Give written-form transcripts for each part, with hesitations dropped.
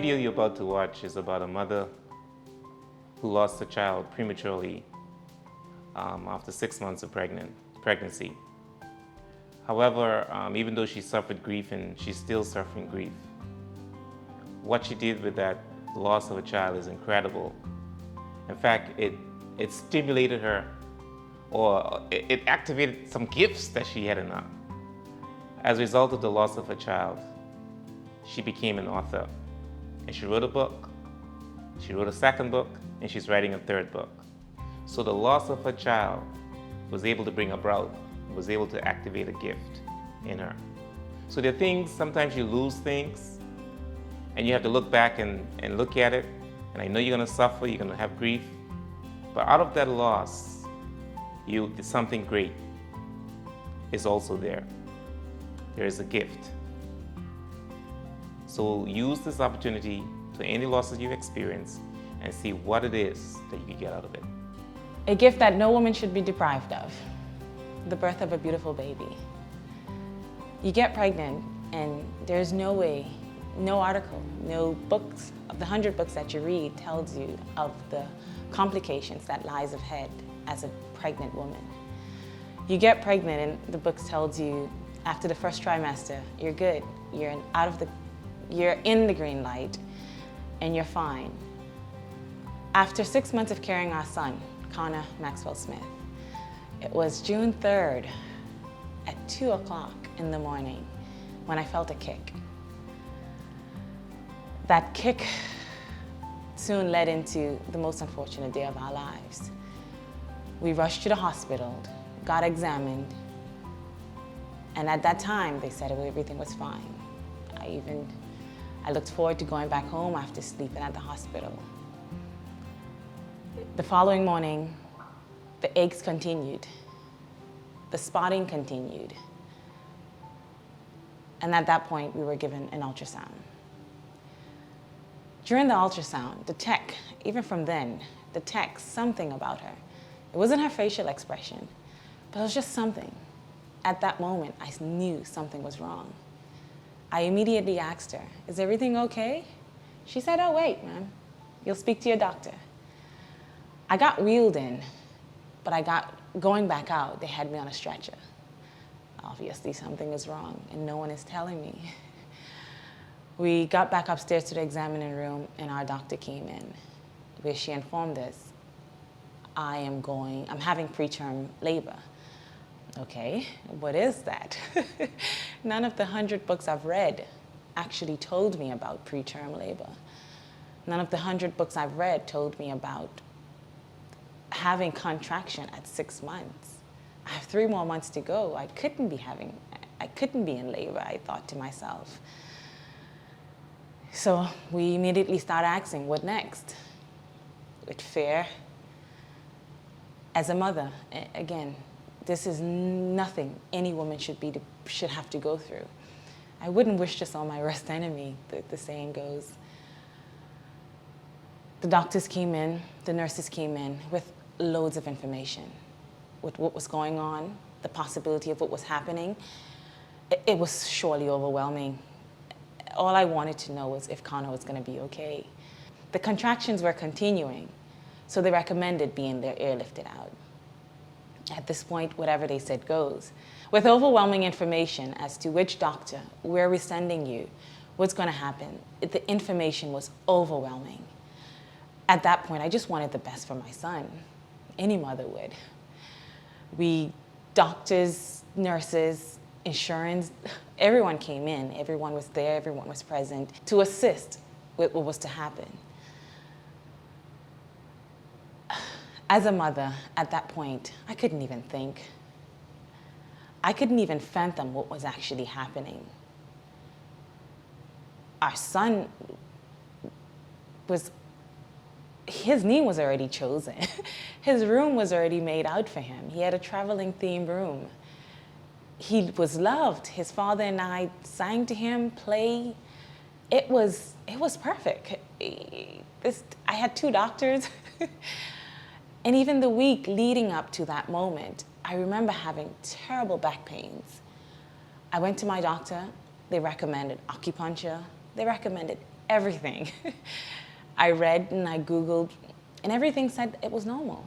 video you're about to watch is about a mother who lost a child prematurely after 6 months of pregnancy. However, even though she suffered grief, and she's still suffering grief, what she did with that loss of a child is incredible. In fact, it stimulated her, or it activated some gifts that she had in her. As a result of the loss of her child, she became an author. And she wrote a book, she wrote a second book, and she's writing a third book. So the loss of her child was able to bring about, was able to activate a gift in her. So there are things, sometimes you lose things, and you have to look back and look at it. And I know you're gonna suffer, you're gonna have grief, but out of that loss, something great is also there. There is a gift. So use this opportunity to any losses you experience and see what it is that you can get out of it. A gift that no woman should be deprived of, the birth of a beautiful baby. You get pregnant and there's no way, no article, no books, of the 100 books that you read tells you of the complications that lies ahead as a pregnant woman. You get pregnant and the books tells you after the first trimester, you're good, you're in the green light and you're fine. After 6 months of carrying our son, Konnor Maxwell Smith, it was June 3rd at 2 o'clock in the morning when I felt a kick. That kick soon led into the most unfortunate day of our lives. We rushed to the hospital, got examined, and at that time they said everything was fine. I looked forward to going back home after sleeping at the hospital. The following morning, the aches continued, the spotting continued, and at that point we were given an ultrasound. During the ultrasound, the tech, even from then, the tech, something about her. It wasn't her facial expression, but it was just something. At that moment, I knew something was wrong. I immediately asked her, "Is everything okay?" She said, "Oh, wait, ma'am, you'll speak to your doctor." I got wheeled in, but going back out, they had me on a stretcher. Obviously, something is wrong, and no one is telling me. We got back upstairs to the examining room, and our doctor came in, where she informed us, I'm having preterm labor. Okay, what is that? None of the 100 books I've read actually told me about preterm labor. None of the 100 books I've read told me about having contraction at 6 months. I have 3 more months to go. I couldn't be in labor, I thought to myself. So we immediately started asking, what next? With fear. As a mother, again, this is nothing any woman should have to go through. I wouldn't wish this on my worst enemy, the saying goes. The doctors came in, the nurses came in with loads of information, with what was going on, the possibility of what was happening. It was surely overwhelming. All I wanted to know was if Konnor was going to be okay. The contractions were continuing, so they recommended being their airlifted out. At this point, whatever they said goes. With overwhelming information as to which doctor, where we're sending you, what's going to happen, the information was overwhelming. At that point, I just wanted the best for my son. Any mother would. Doctors, nurses, insurance, everyone came in, everyone was there, everyone was present to assist with what was to happen. As a mother, at that point, I couldn't even think. I couldn't even fathom what was actually happening. Our son his name was already chosen. His room was already made out for him. He had a traveling theme room. He was loved. His father and I sang to him, play. It was perfect. I had 2 doctors. And even the week leading up to that moment, I remember having terrible back pains. I went to my doctor. They recommended acupuncture. They recommended everything. I read and I Googled, and everything said it was normal.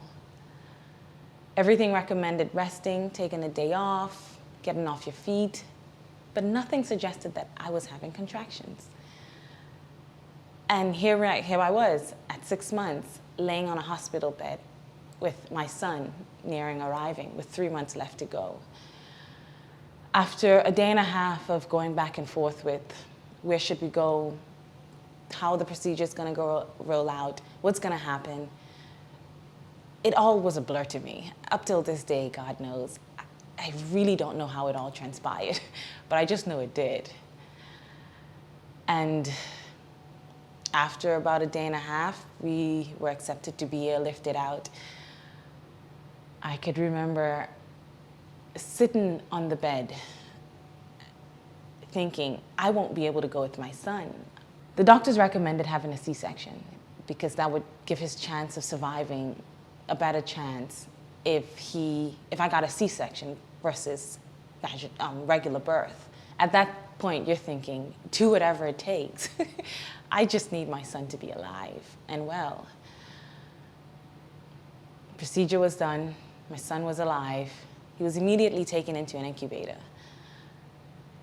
Everything recommended resting, taking a day off, getting off your feet, but nothing suggested that I was having contractions. And here I was at 6 months, laying on a hospital bed with my son nearing arriving, with 3 months left to go. After a day and a half of going back and forth with where should we go, how the procedure is going to roll out, what's going to happen, it all was a blur to me. Up till this day, God knows, I really don't know how it all transpired, but I just know it did. And after about a day and a half, we were accepted to be airlifted out. I could remember sitting on the bed thinking, I won't be able to go with my son. The doctors recommended having a C-section because that would give his chance of surviving a better chance if I got a C-section versus regular birth. At that point, you're thinking, do whatever it takes. I just need my son to be alive and well. Procedure was done. My son was alive. He was immediately taken into an incubator.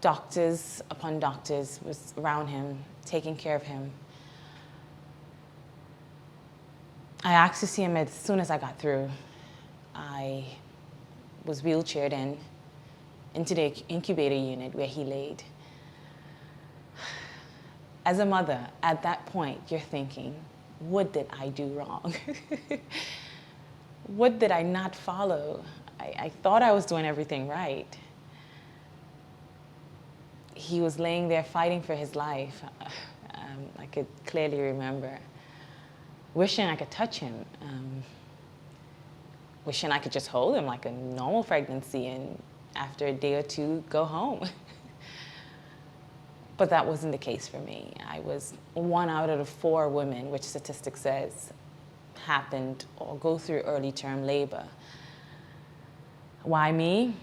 Doctors upon doctors was around him, taking care of him. I asked to see him as soon as I got through. I was wheelchaired into the incubator unit where he laid. As a mother, at that point, you're thinking, what did I do wrong? What did I not follow? I thought I was doing everything right. He was laying there fighting for his life. I could clearly remember wishing I could touch him, wishing I could just hold him like a normal pregnancy and after a day or two, go home. But that wasn't the case for me. I was 1 out of the 4 women, which statistics says happened or go through early term labor. Why me?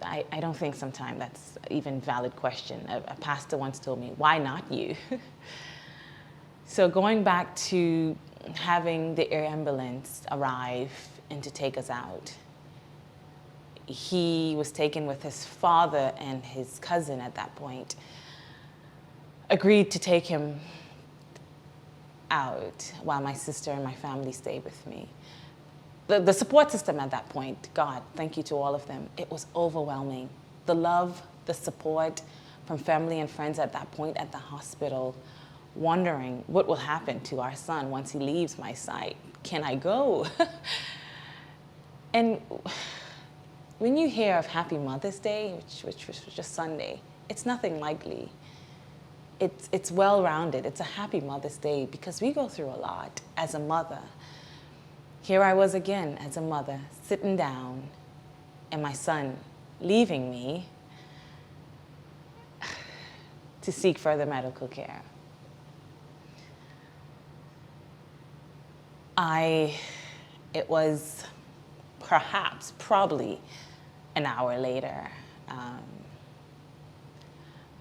I don't think sometimes that's even a valid question. A pastor once told me, why not you? So going back to having the air ambulance arrive and to take us out, he was taken with his father and his cousin at that point, agreed to take him out while my sister and my family stayed with me. The support system at that point, God, thank you to all of them, it was overwhelming. The love, the support from family and friends at that point at the hospital, wondering what will happen to our son once he leaves my sight. Can I go? And when you hear of Happy Mother's Day, which was just Sunday, it's nothing lightly. It's well-rounded. It's a happy Mother's Day because we go through a lot as a mother. Here I was again as a mother, sitting down, and my son leaving me to seek further medical care. It was probably an hour later.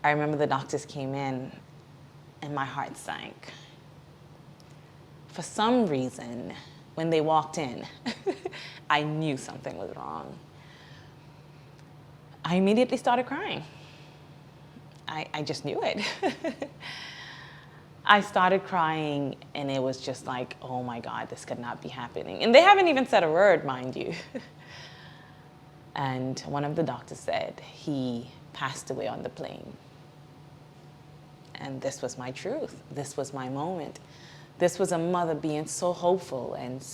I remember the doctors came in and my heart sank. For some reason, when they walked in, I knew something was wrong. I immediately started crying. I just knew it. I started crying and it was just like, oh my God, this could not be happening. And they haven't even said a word, mind you. And one of the doctors said he passed away on the plane. And this was my truth. This was my moment. This was a mother being so hopeful and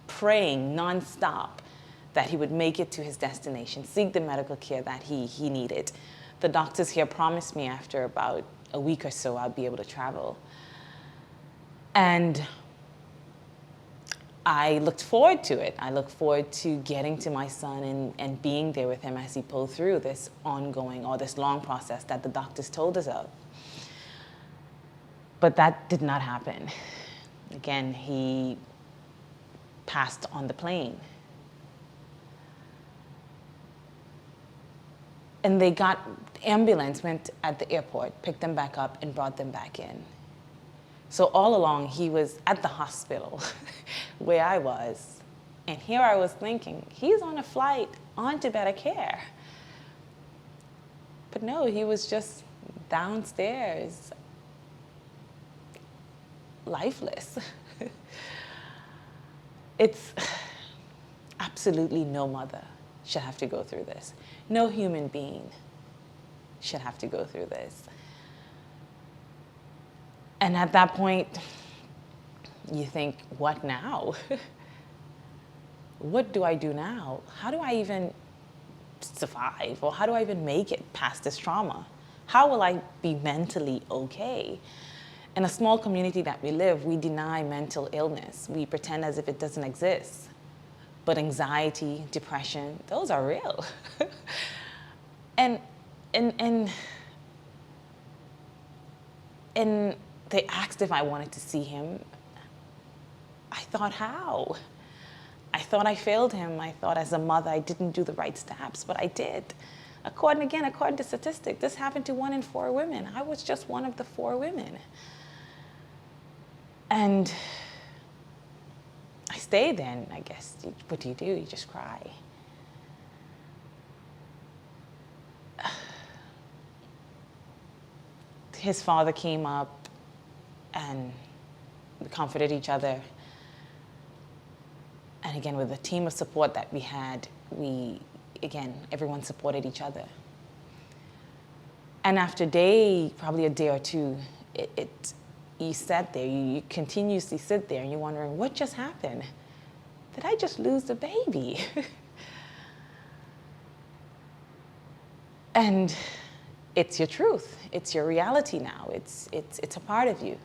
praying nonstop that he would make it to his destination, seek the medical care that he needed. The doctors here promised me after about a week or so I'd be able to travel. And I looked forward to it. I looked forward to getting to my son and being there with him as he pulled through this ongoing or this long process that the doctors told us of. But that did not happen. Again, he passed on the plane. And they got, ambulance went at the airport, picked them back up and brought them back in. So all along he was at the hospital where I was. And here I was thinking, he's on a flight on to better care. But no, he was just downstairs, lifeless. It's absolutely no mother should have to go through this. No human being should have to go through this. And at that point, you think, what now? What do I do now? How do I even survive? Or how do I even make it past this trauma? How will I be mentally okay? In a small community that we live, we deny mental illness. We pretend as if it doesn't exist. But anxiety, depression, those are real. And they asked if I wanted to see him. I thought, how? I thought I failed him. I thought as a mother I didn't do the right steps, but I did. According to statistics, this happened to 1 in 4 women. I was just one of the 4 women. And I stayed there, and I guess, what do? You just cry. His father came up and we comforted each other. And again, with the team of support that we had, everyone supported each other. And after probably a day or two, you sat there, you continuously sit there and you're wondering, what just happened? Did I just lose the baby? And it's your truth. It's your reality now. It's a part of you.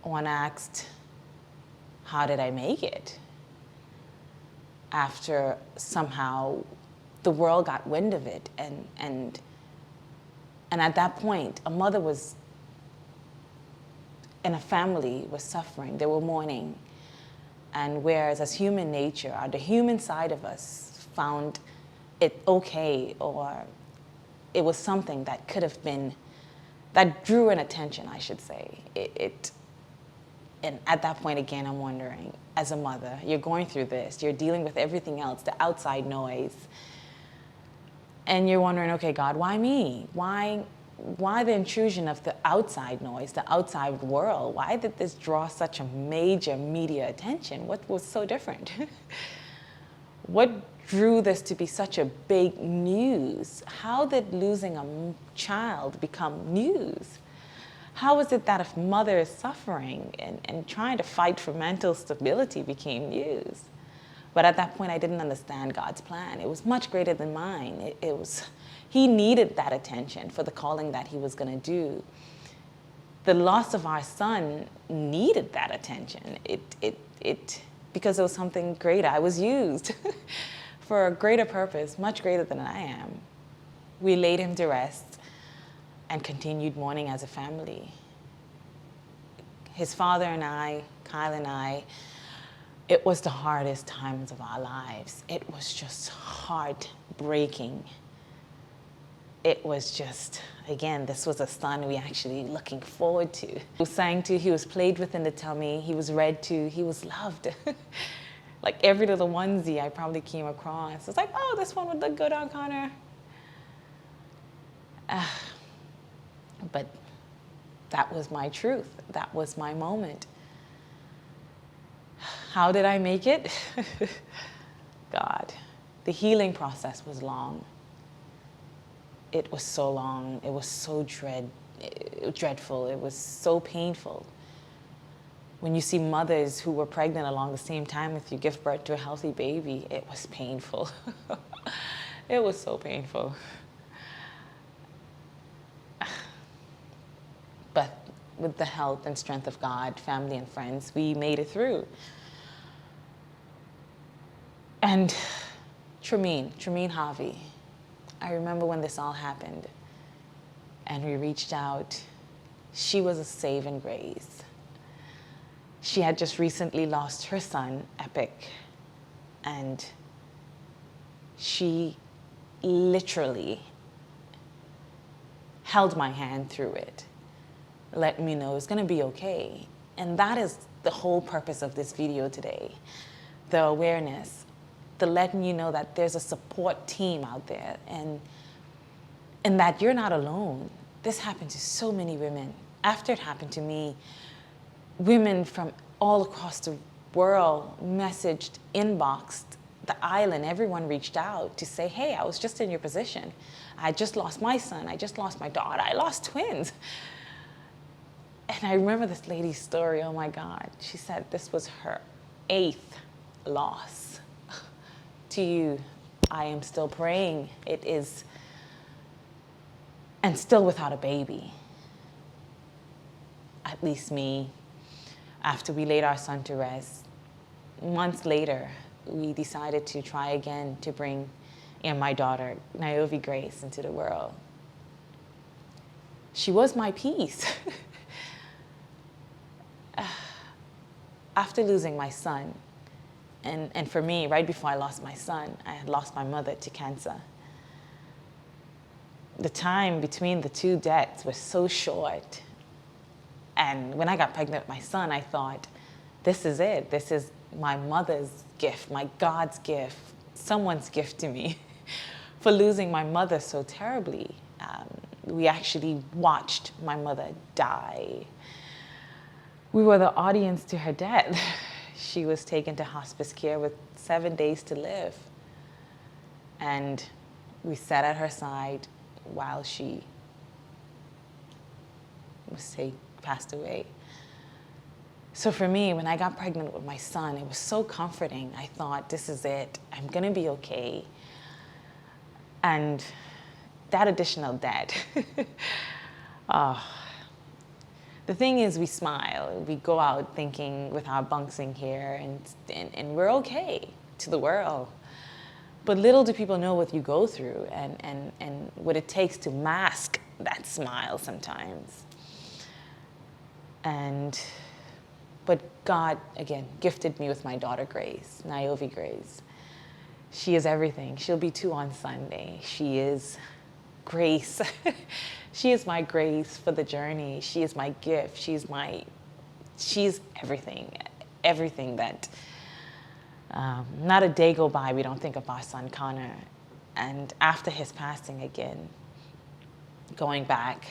One asked, how did I make it? After somehow the world got wind of it, and at that point, a mother was, and a family was suffering. They were mourning. And whereas as human nature, the human side of us found it okay, or it was something that could have been, that drew an attention, I should say. And at that point, again, I'm wondering, as a mother, you're going through this, you're dealing with everything else, the outside noise, and you're wondering, okay, God, why me? Why the intrusion of the outside noise, the outside world? Why did this draw such a major media attention? What was so different? What drew this to be such a big news? How did losing a child become news? How is it that if mother is suffering and trying to fight for mental stability became news? But at that point, I didn't understand God's plan. It was much greater than mine. He needed that attention for the calling that he was going to do. The loss of our son needed that attention. Because it was something greater. I was used for a greater purpose, much greater than I am. We laid him to rest and continued mourning as a family. His father and I, Kyle and I, it was the hardest times of our lives. It was just heartbreaking. It was just, again, this was a son we actually looking forward to. He was sang to, he was played with in the tummy, he was read to, he was loved. Like every little onesie I probably came across. It's like, oh, this one would look good on Konnor. But that was my truth. That was my moment. How did I make it? God. The healing process was long. It was so long. It was so dreadful. It was so painful. When you see mothers who were pregnant along the same time with you give birth to a healthy baby, it was painful. It was so painful. But with the help and strength of God, family and friends, we made it through. And Trameen Harvey, I remember when this all happened and we reached out. She was a saving grace. She had just recently lost her son, Epic, and She literally held my hand through it, let me know it's gonna be okay. And that is the whole purpose of this video today. The awareness, the letting you know that there's a support team out there and that you're not alone. This happened to so many women. After it happened to me, women from all across the world messaged, inboxed the island. Everyone reached out to say, hey, I was just in your position. I just lost my son. I just lost my daughter. I lost twins. And I remember this lady's story. Oh my God. She said this was her 8th loss. To you, I am still praying. It is, and still without a baby. At least me. After we laid our son to rest, months later, we decided to try again to bring in my daughter, Niobe Grace, into the world. She was my peace. After losing my son, and for me, right before I lost my son, I had lost my mother to cancer. The time between the two deaths was so short. And when I got pregnant with my son, I thought, this is it. This is my mother's gift, my God's gift, someone's gift to me for losing my mother so terribly. We actually watched my mother die. We were the audience to her death. She was taken to hospice care with 7 days to live. And we sat at her side while she passed away. So for me, when I got pregnant with my son, it was so comforting. I thought, this is it. I'm gonna be okay. And that additional debt. The thing is, we smile. We go out thinking with our bunksing here, and we're okay to the world. But little do people know what you go through and what it takes to mask that smile sometimes. But God, again, gifted me with my daughter, Grace, Niobe Grace. She is everything. She'll be 2 on Sunday. She is grace. She is my grace for the journey. She is my gift. She's everything. Everything that, not a day go by we don't think of our son, Konnor. And after his passing again, going back,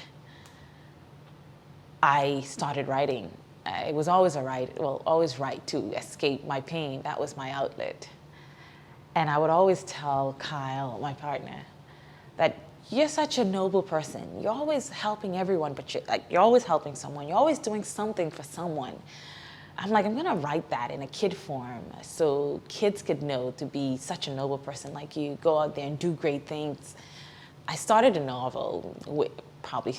I started writing. It was always always write to escape my pain. That was my outlet. And I would always tell Kyle, my partner, that you're such a noble person. You're always helping everyone, but you're always helping someone. You're always doing something for someone. I'm like, I'm gonna write that in a kid form so kids could know to be such a noble person like you. Go out there and do great things. I started a novel probably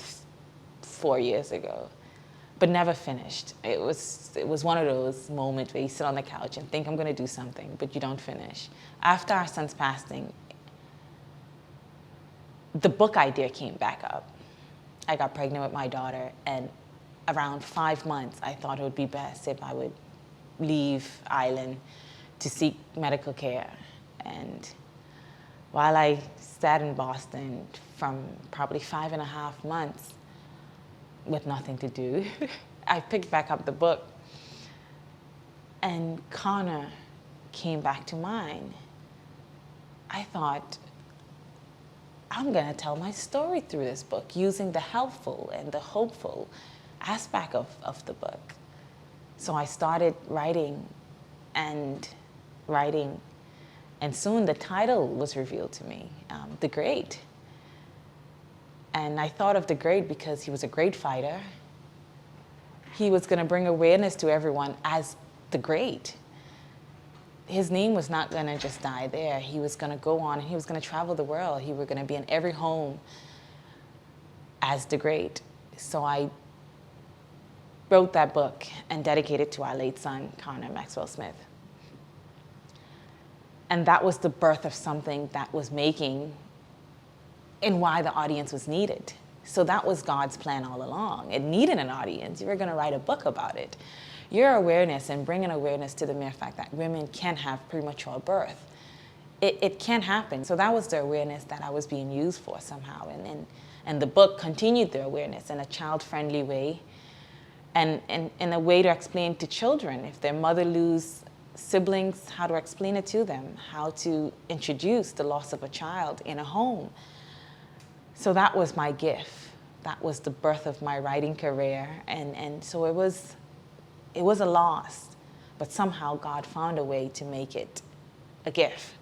4 years ago, but never finished. It was one of those moments where you sit on the couch and think I'm gonna do something, but you don't finish. After our son's passing, the book idea came back up. I got pregnant with my daughter, and around 5 months, I thought it would be best if I would leave Island to seek medical care. And while I sat in Boston from probably 5.5 months with nothing to do, I picked back up the book, and Konnor came back to mind. I thought, I'm gonna tell my story through this book using the helpful and the hopeful aspect of the book. So I started writing, and soon the title was revealed to me, The Great. And I thought of the Great because he was a great fighter. He was gonna bring awareness to everyone as the Great. His name was not gonna just die there. He was gonna go on and he was gonna travel the world. He was gonna be in every home as the Great. So I wrote that book and dedicated it to our late son, Konnor Maxwell Smith. And that was the birth of something that was making and why the audience was needed. So that was God's plan all along. It needed an audience. You were gonna write a book about it. Your awareness and bringing awareness to the mere fact that women can have premature birth it can happen. So that was the awareness that I was being used for somehow. And the book continued the awareness in a child-friendly way, and in a way to explain to children, if their mother lose siblings, how to explain it to them, how to introduce the loss of a child in a home. So that was my gift. That was the birth of my writing career. And so it was a loss, but somehow God found a way to make it a gift.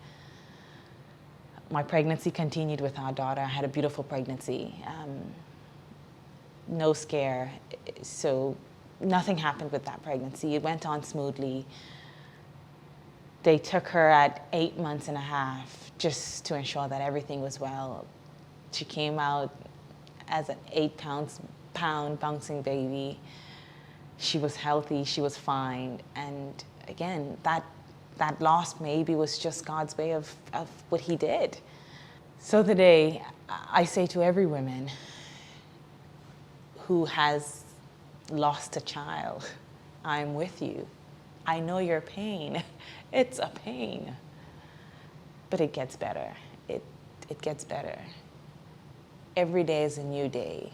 My pregnancy continued with our daughter. I had a beautiful pregnancy. No scare. So nothing happened with that pregnancy. It went on smoothly. They took her at 8 months and a half just to ensure that everything was well. She came out as an 8-pound bouncing baby. She was healthy, she was fine. And again, that loss maybe was just God's way of what he did. So today, I say to every woman who has lost a child, I'm with you. I know your pain. It's a pain. But it gets better. It gets better. Every day is a new day.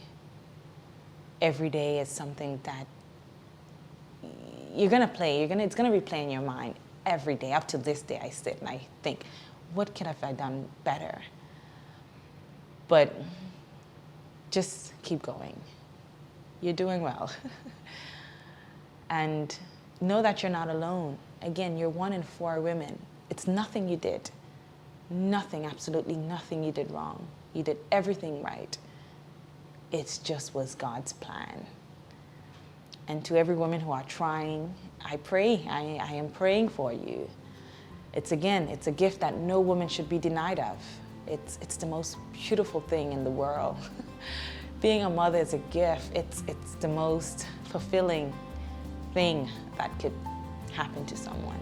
Every day is something that you're gonna play. It's gonna replay in your mind every day. Up to this day, I sit and I think, what could have I done better? But just keep going. You're doing well. And know that you're not alone. Again, you're 1 in 4 women. It's nothing you did. Nothing, absolutely nothing you did wrong. You did everything right. It just was God's plan. And to every woman who are trying, I pray, I am praying for you. It's a gift that no woman should be denied of. It's the most beautiful thing in the world. Being a mother is a gift. It's the most fulfilling thing that could happen to someone.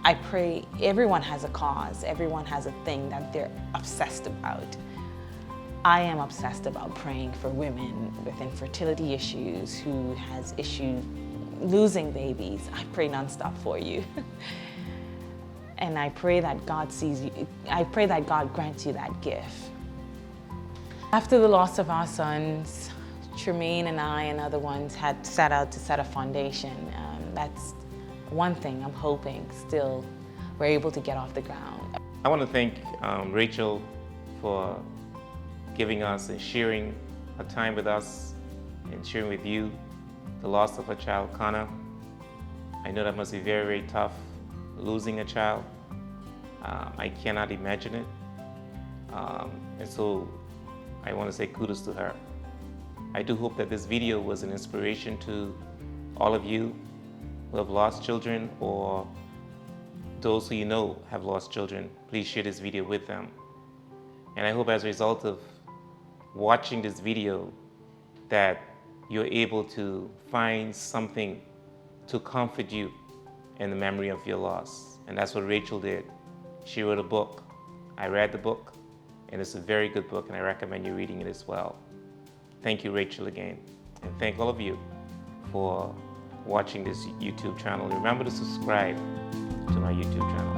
I pray everyone has a cause, everyone has a thing that they're obsessed about. I am obsessed about praying for women with infertility issues, who has issues losing babies. I pray nonstop for you. And I pray that God sees you. I pray that God grants you that gift. After the loss of our sons, Tremaine and I and other ones had set out to set a foundation. That's one thing I'm hoping still we're able to get off the ground. I want to thank Rachel for giving us and sharing a time with us and sharing with you the loss of a child, Konnor. I know that must be very, very tough, losing a child. I cannot imagine it. And so I want to say kudos to her. I do hope that this video was an inspiration to all of you who have lost children, or those who you know have lost children. Please share this video with them. And I hope as a result of watching this video that you're able to find something to comfort you in the memory of your loss. And that's what Rachel did. She wrote a book. I read the book, and it's a very good book, and I recommend you reading it as well. Thank you, Rachel, again. And thank all of you for watching this YouTube channel. Remember to subscribe to my YouTube channel.